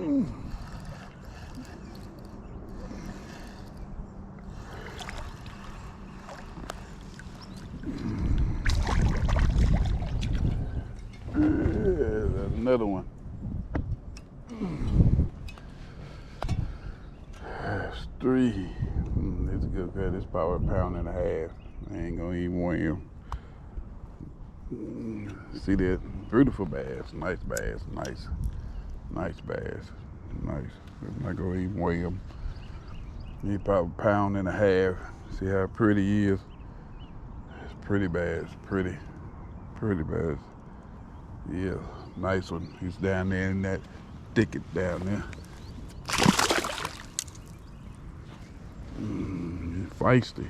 There's another one. That's 3. It's a good cut. It's probably a pound and a half. I ain't gonna even weigh him. See that? Beautiful bass. Nice bass. Nice bass. Nice. I'm not gonna even weigh him. He's probably a pound and a half. See how pretty he is? It's pretty bass. Pretty bass. Yeah, nice one. He's down there in that thicket down there. He's feisty.